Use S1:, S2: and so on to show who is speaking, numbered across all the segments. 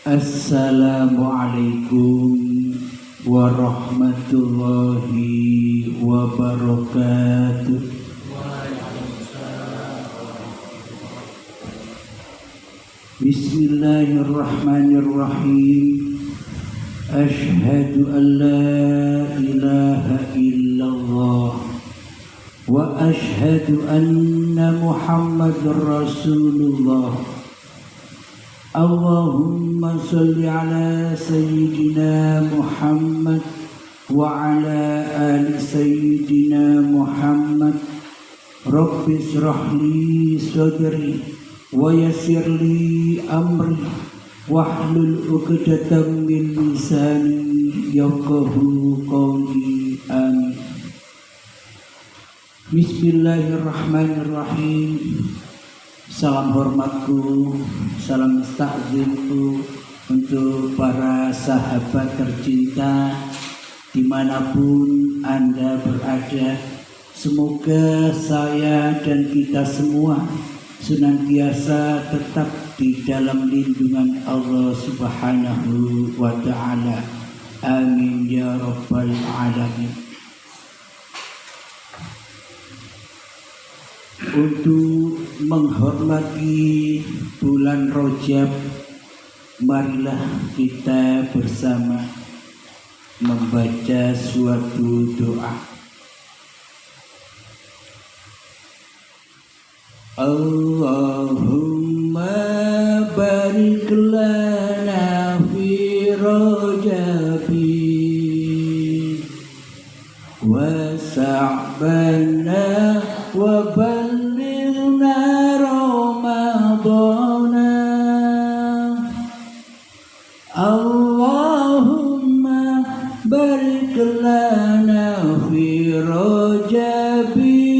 S1: Assalamualaikum warahmatullahi wabarakatuh. Bismillahirrahmanirrahim. Ashhadu an la ilaha illallah wa ashhadu anna Muhammadar Rasulullah. Allahumma salli ala Sayyidina Muhammad wa ala ali Sayyidina Muhammad. Rabbi shrah li sadri wa yassir li amri wahlul 'uqdatam min lisani yafqahu qawli. Amin. Bismillahirrahmanirrahim. Salam hormatku, salam takzimku untuk para sahabat tercinta dimanapun Anda berada. Semoga saya dan kita semua senantiasa tetap di dalam lindungan Allah Subhanahu wa Ta'ala. Amin ya Rabbal Alamin. Untuk menghormati bulan Rajab, marilah kita bersama membaca suatu doa. Allahumma barik lana fi Rajabi wa sa'bana wa ballighna Ramadana. Allahumma barik lana fi Rajabi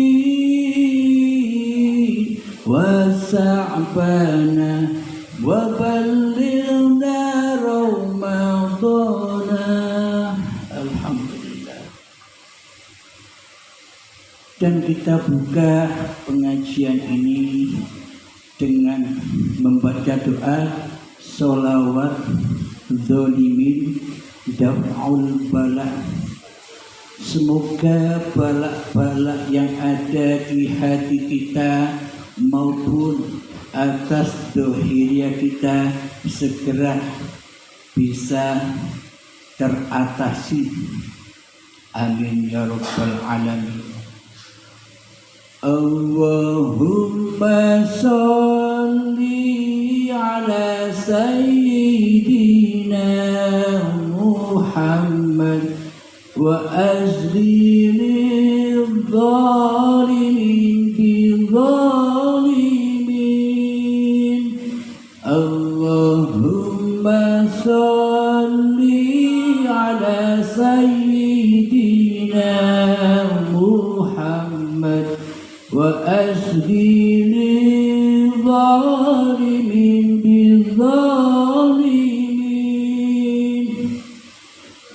S1: wa sa'bana wa ballighna Ramadana. Alhamdulillah. Dan kita buka pengajian ini dengan membaca doa sholawat dzolimin daf'ul bala. Semoga balak-balak yang ada di hati kita maupun atas dohirnya kita segera bisa teratasi. Amin ya Rabbal Alamin. Allahumma sholli ala Sayyidina Muhammad wa azlil zalimin bizalimin. Allahumma sholli ala Sayyidina Muhammad wa azlil zalimin bizalimin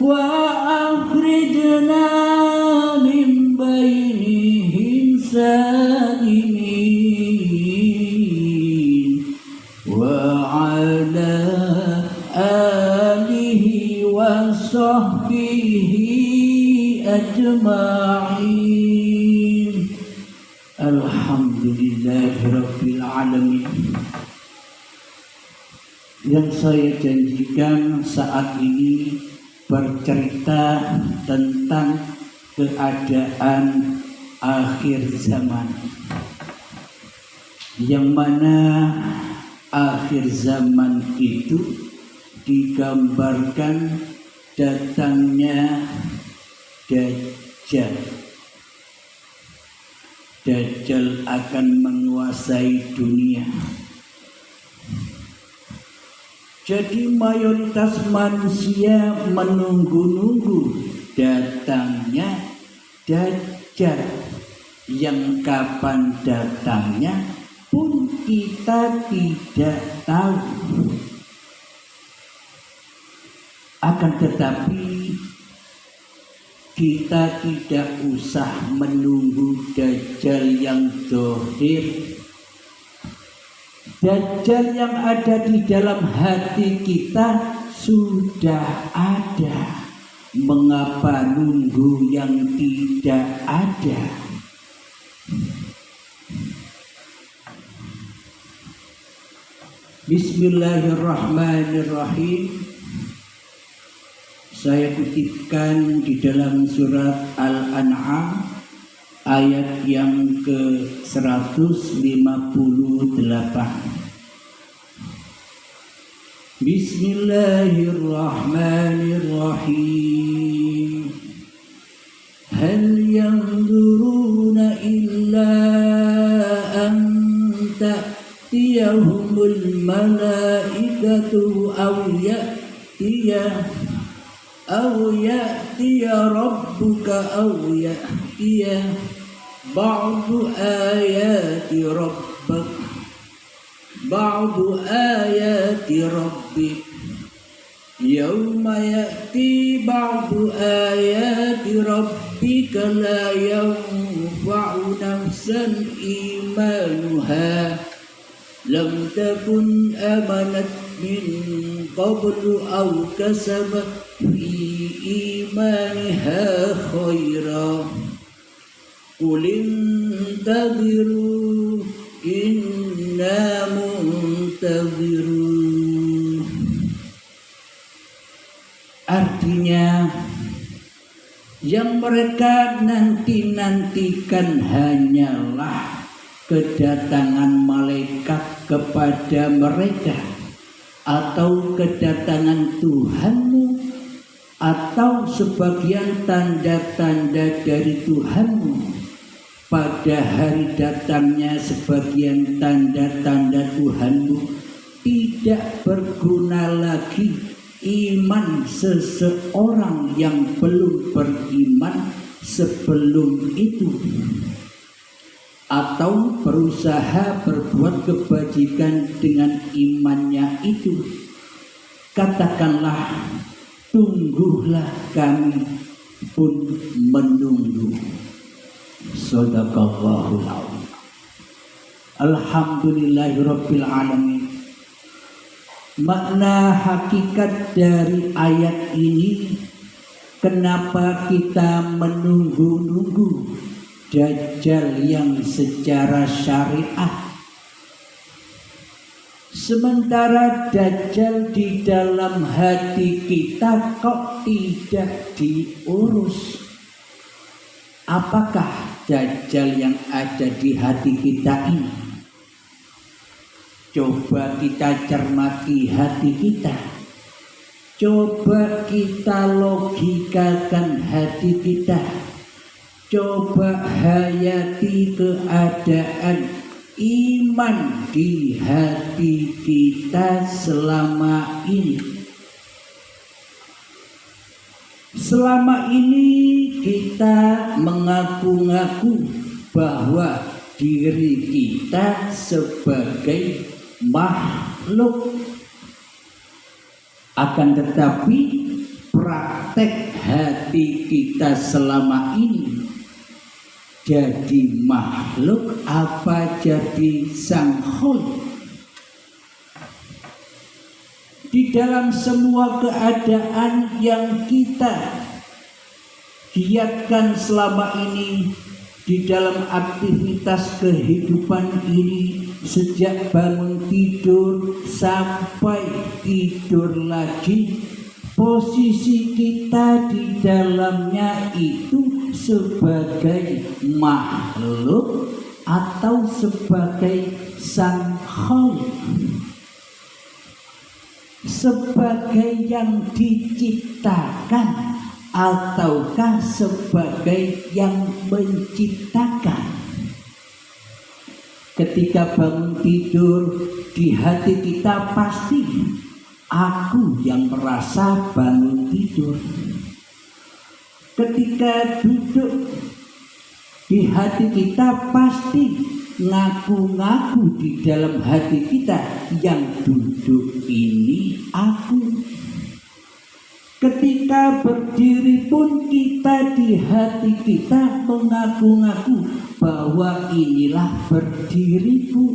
S1: wa akhrijna min bainihim salimin wa ala alihi wa sahbihi ajma'in. Alhamdulillahirabbil alamin. Yang saya janjikan saat ini bercerita tentang keadaan akhir zaman, yang mana akhir zaman itu digambarkan datangnya Dajjal. Dajjal akan menguasai dunia. Jadi mayoritas manusia menunggu-nunggu datangnya Dajjal. Yang kapan datangnya pun kita tidak tahu. Akan tetapi kita tidak usah menunggu Dajjal yang zahir, Dajjal yang ada di dalam hati kita sudah ada. Mengapa nunggu yang tidak ada? Bismillahirrahmanirrahim. Saya kutipkan di dalam surat Al-An'am ayat yang ke-158. Bismillahirrahmanirrahim. Hal yanzuruna illa an ta'tiyahumul malaikatu aw ya'tiya rabbuka aw ya'tiya ba'du ayati rabbik yawma ya'ti ba'du ayati rabbika la yanfa'u nafsan imanuha lam takun amanat min qablu aw kasabat fi imaniha khaira qul intadhiru inna muntadhirun. Artinya, yang mereka nanti-nantikan hanyalah kedatangan malaikat kepada mereka, atau kedatangan Tuhanmu, atau sebagian tanda-tanda dari Tuhanmu. Pada hari datangnya sebagian tanda-tanda Tuhanmu, tidak berguna lagi iman seseorang yang belum beriman sebelum itu, atau berusaha berbuat kebajikan dengan imannya itu. Katakanlah, tunggulah, kami pun menunggu. Shadaqallahul adzim. Alhamdulillahirabbil alamin. Makna hakikat dari ayat ini, kenapa kita menunggu-nunggu Dajjal yang secara syariah, sementara Dajjal di dalam hati kita kok tidak diurus. Apakah Dajjal yang ada di hati kita ini? Coba kita cermati hati kita. Coba kita logikakan hati kita. Coba hayati keadaan iman di hati kita selama ini. Selama ini kita mengaku-ngaku bahwa diri kita sebagai makhluk, akan tetapi praktek hati kita selama ini jadi makhluk apa jadi sang khalik. Di dalam semua keadaan yang kita giatkan selama ini, di dalam aktivitas kehidupan ini, sejak bangun tidur sampai tidur lagi, posisi kita di dalamnya itu sebagai makhluk atau sebagai sang khalik, sebagai yang diciptakan ataukah sebagai yang menciptakan. Ketika bangun tidur, di hati kita pasti aku yang merasa bangun tidur. Ketika duduk, di hati kita pasti ngaku-ngaku di dalam hati kita, yang duduk ini aku. Ketika berdiri pun kita di hati kita mengaku-ngaku bahwa inilah berdiriku.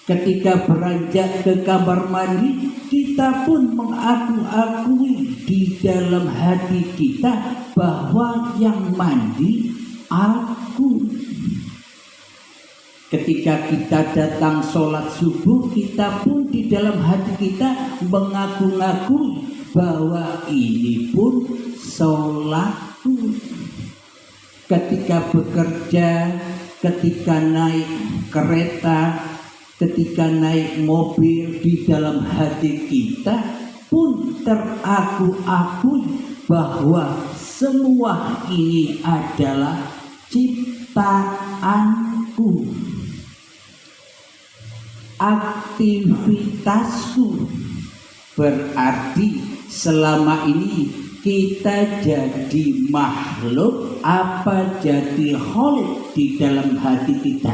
S1: Ketika beranjak ke kamar mandi, kita pun mengaku-akui di dalam hati kita bahwa yang mandi aku. Ketika kita datang sholat subuh, kita pun di dalam hati kita mengaku-ngakui bahwa ini pun sholatku. Ketika bekerja, ketika naik kereta, ketika naik mobil, di dalam hati kita pun teraku-akui bahwa semua ini adalah ciptaanku, aktivitasku. Berarti selama ini kita jadi makhluk apa jadi khalik di dalam hati kita.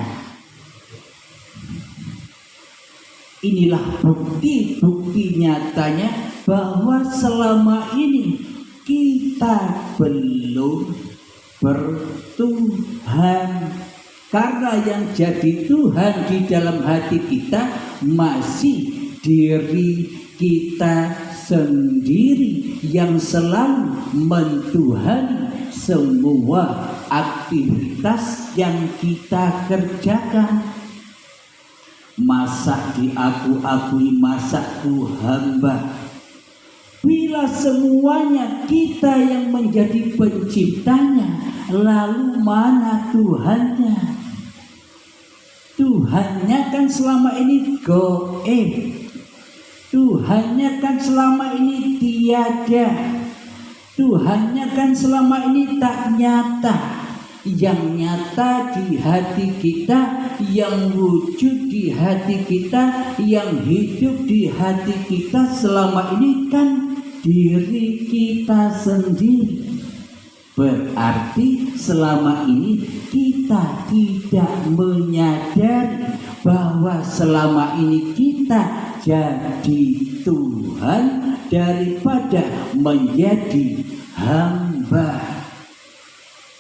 S1: Inilah bukti-bukti nyatanya bahwa selama ini kita belum bertuhan. Karena yang jadi Tuhan di dalam hati kita masih diri kita sendiri yang selalu mentuhani semua aktivitas yang kita kerjakan. Masak diaku-akui masakku hamba. Bila semuanya kita yang menjadi penciptanya, lalu mana Tuhannya? Tuhannya kan selama ini goib. Tuhannya kan selama ini tiada. Tuhannya kan selama ini tak nyata. Yang nyata di hati kita, yang wujud di hati kita, yang hidup di hati kita selama ini kan diri kita sendiri. Berarti selama ini kita tidak menyadari bahwa selama ini kita jadi Tuhan daripada menjadi hamba.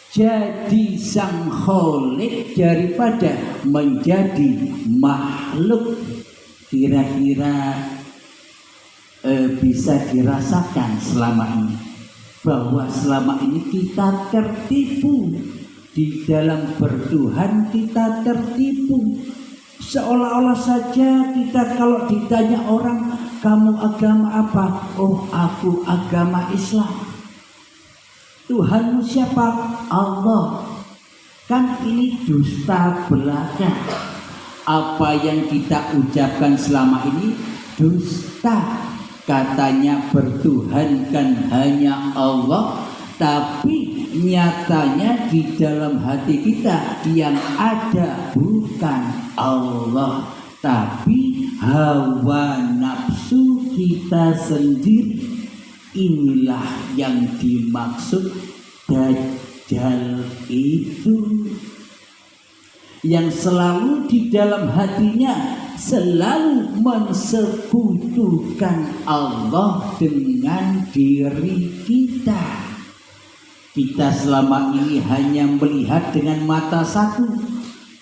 S1: Jadi sang kholik daripada menjadi makhluk. Kira-kira bisa dirasakan selama ini bahwa selama ini kita tertipu. Di dalam bertuhan kita tertipu. Seolah-olah saja kita kalau ditanya orang, kamu agama apa? Oh, aku agama Islam. Tuhanmu siapa? Allah. Kan ini dusta belaka. Apa yang kita ucapkan selama ini dusta. Katanya bertuhan kan hanya Allah, tapi nyatanya di dalam hati kita yang ada bukan Allah, tapi hawa nafsu kita sendiri. Inilah yang dimaksud Dajjal itu, yang selalu di dalam hatinya selalu mensekutukan Allah dengan diri kita. Kita selama ini hanya melihat dengan mata satu,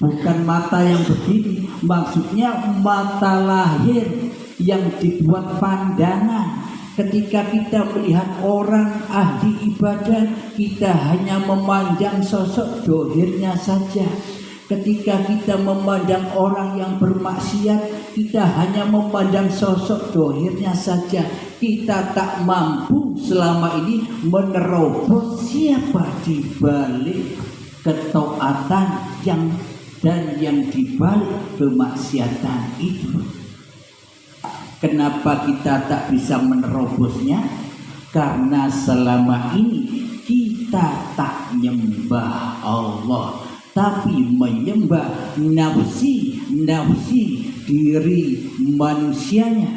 S1: bukan mata yang begini, maksudnya mata lahir yang dibuat pandangan. Ketika kita melihat orang ahli ibadah, kita hanya memandang sosok dohirnya saja. Ketika kita memandang orang yang bermaksiat, kita hanya memandang sosok dohirnya saja. Kita tak mampu selama ini menerobos siapa di balik ketaatan yang dibalik kemaksiatan itu. Kenapa kita tak bisa menerobosnya? Karena selama ini kita tak menyembah Allah, tapi menyembah nafsi diri manusianya.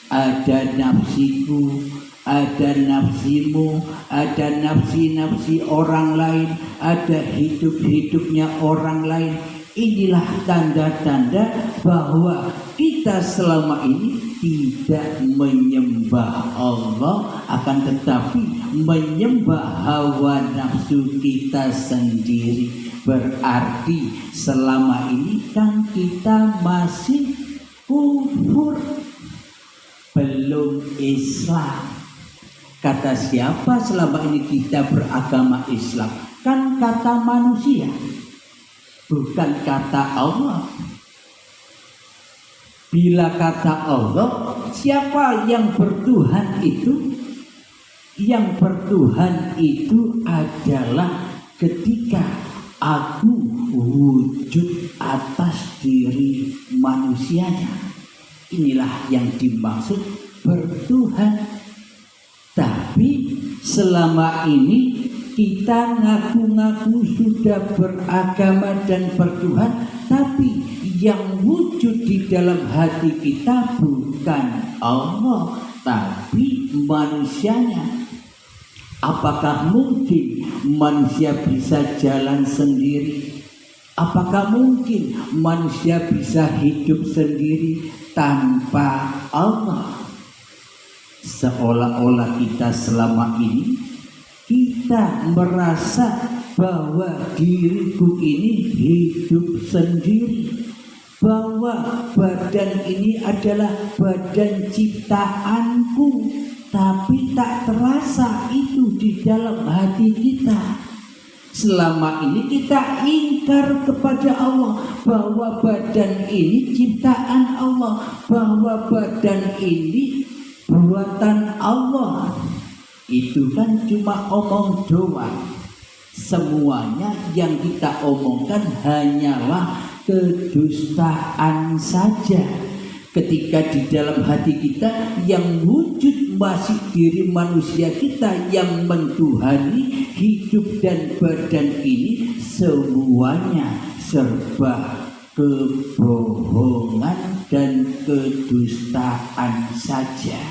S1: Ada nafsiku, ada nafsimu, ada nafsi orang lain, ada hidupnya orang lain. Inilah tanda-tanda bahwa kita selama ini tidak menyembah Allah, akan tetapi menyembah hawa nafsu kita sendiri. Berarti selama ini kan kita masih kufur, belum Islam. Kata siapa selama ini kita beragama Islam? Kan kata manusia, bukan kata Allah. Bila kata Allah, siapa yang bertuhan itu? Yang bertuhan itu adalah ketika aku wujud atas diri manusianya. Inilah yang dimaksud bertuhan. Tapi selama ini kita ngaku-ngaku sudah beragama dan bertuhan, tapi yang wujud di dalam hati kita bukan Allah, tapi manusianya. Apakah mungkin manusia bisa jalan sendiri? Apakah mungkin manusia bisa hidup sendiri tanpa Allah? Seolah-olah kita selama ini kita merasa bahwa diriku ini hidup sendiri, bahwa badan ini adalah badan ciptaanku, tapi tak terasa itu di dalam hati kita. Selama ini kita ingkar kepada Allah bahwa badan ini ciptaan Allah, bahwa badan ini buatan Allah. Itu kan cuma omong doang. Semuanya yang kita omongkan hanyalah kedustaan saja. Ketika di dalam hati kita yang wujud masih diri manusia kita yang mentuhani hidup dan badan ini, semuanya serba kebohongan dan kedustaan saja.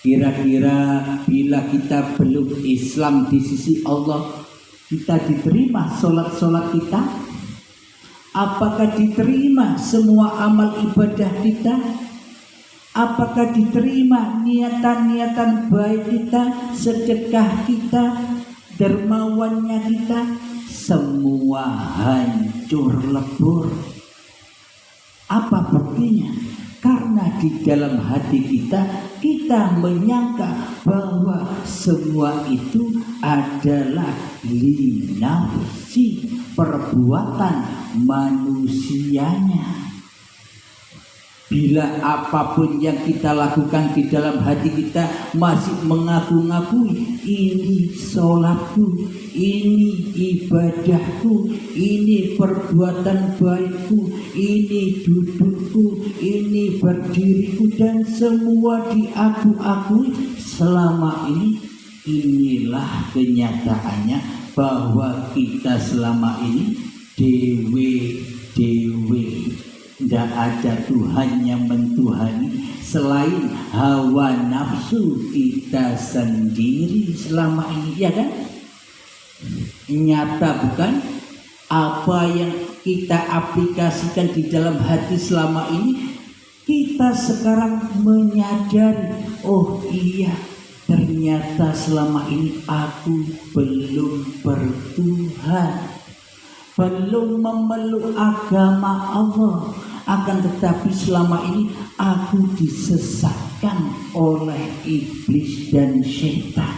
S1: Kira-kira bila kita belum Islam di sisi Allah, kita diterima sholat-sholat kita? Apakah diterima semua amal ibadah kita? Apakah diterima niatan-niatan baik kita, sedekah kita, dermawannya kita? Semua hancur lebur. Apa buktinya? Karena di dalam hati kita menyangka bahwa semua itu adalah linafsi, perbuatan manusianya. Bila apapun yang kita lakukan di dalam hati kita masih mengaku-ngakui ini sholatku, ini ibadahku, ini perbuatan baikku, ini dudukku, ini berdiriku, dan semua diaku-akui selama ini, inilah kenyataannya bahwa kita selama ini dewe-dewe. Tidak ada Tuhan yang mentuhani selain hawa nafsu kita sendiri selama ini, ya kan? Nyata bukan? Apa yang kita aplikasikan di dalam hati selama ini, kita sekarang menyadari, oh iya, ternyata selama ini aku belum bertuhan, belum memeluk agama Allah. Akan tetapi selama ini aku disesatkan oleh iblis dan syaitan.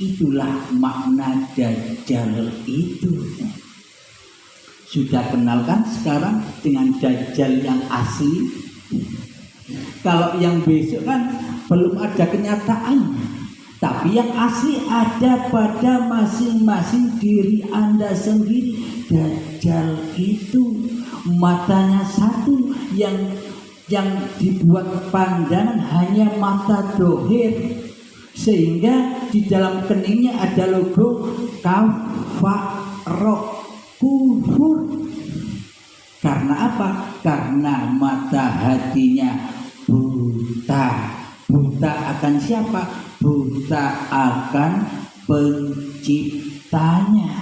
S1: Itulah makna Dajjal itu. Sudah kenal kan sekarang dengan Dajjal yang asli? Kalau yang besok kan belum ada kenyataannya, tapi yang asli ada pada masing-masing diri Anda sendiri. Dajjal itu matanya satu, yang dibuat pandangan hanya mata dohir, sehingga di dalam keningnya ada logo kafarah, kufur. Karena apa? Karena mata hatinya buta. Buta akan siapa? Buta akan penciptanya,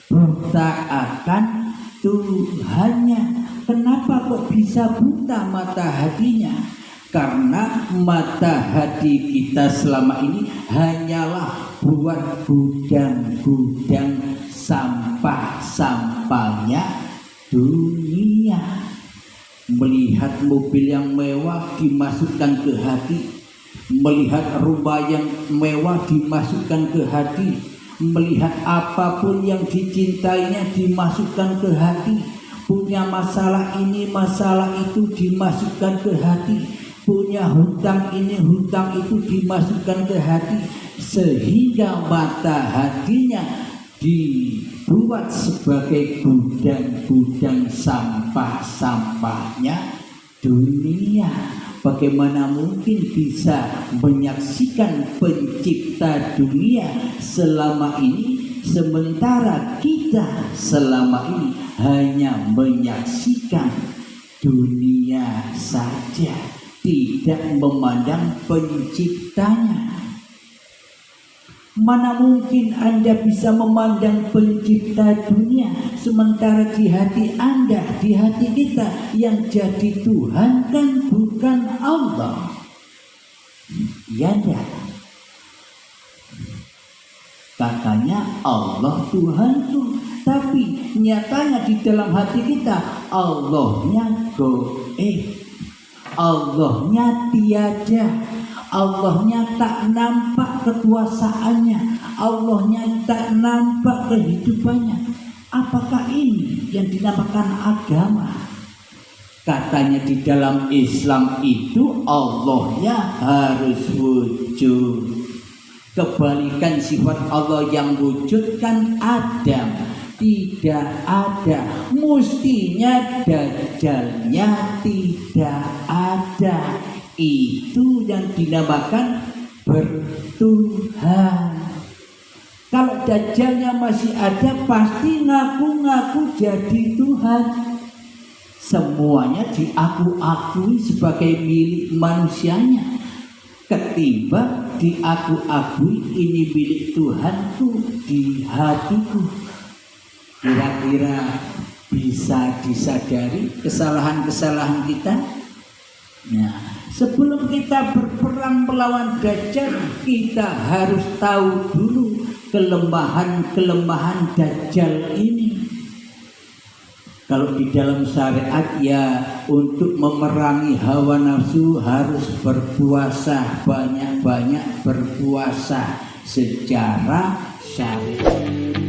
S1: buta akan Tuhannya. Kenapa kok bisa buta mata hatinya? Karena mata hati kita selama ini hanyalah buat gudang-gudang sampah-sampahnya dunia. melihat mobil yang mewah dimasukkan ke hati, melihat rumah yang mewah dimasukkan ke hati, melihat apapun yang dicintainya dimasukkan ke hati, punya masalah ini masalah itu dimasukkan ke hati, punya hutang ini hutang itu dimasukkan ke hati, sehingga mata hatinya dibuat sebagai gudang-gudang sampah-sampahnya dunia. Bagaimana mungkin bisa menyaksikan pencipta dunia selama ini, sementara kita selama ini hanya menyaksikan dunia saja, tidak memandang penciptanya. Mana mungkin Anda bisa memandang pencipta dunia, sementara di hati Anda, di hati kita, yang jadi Tuhan kan bukan Allah. Ya enggak? Katanya Allah Tuhan tuh, tapi nyatanya di dalam hati kita Allahnya goib, Allahnya tiada, Allahnya tak nampak kekuasaannya, Allahnya tak nampak kehidupannya. Apakah ini yang dinamakan agama? Katanya di dalam Islam itu Allahnya harus wujud. Kebalikan sifat Allah yang wujud kan Adam, tidak ada. Mestinya Dajjalnya tidak ada. Itu yang dinamakan bertuhan. Kalau Dajjalnya masih ada, pasti ngaku-ngaku jadi Tuhan. Semuanya diaku-akui sebagai milik manusianya, ketimbang diaku-akui ini milik Tuhanku di hatiku. Kira-kira bisa disadari kesalahan-kesalahan kita? Nah, sebelum kita berperang melawan Dajjal, kita harus tahu dulu kelemahan-kelemahan Dajjal ini. Kalau di dalam syariat ya, untuk memerangi hawa nafsu harus berpuasa, banyak-banyak berpuasa secara syariat.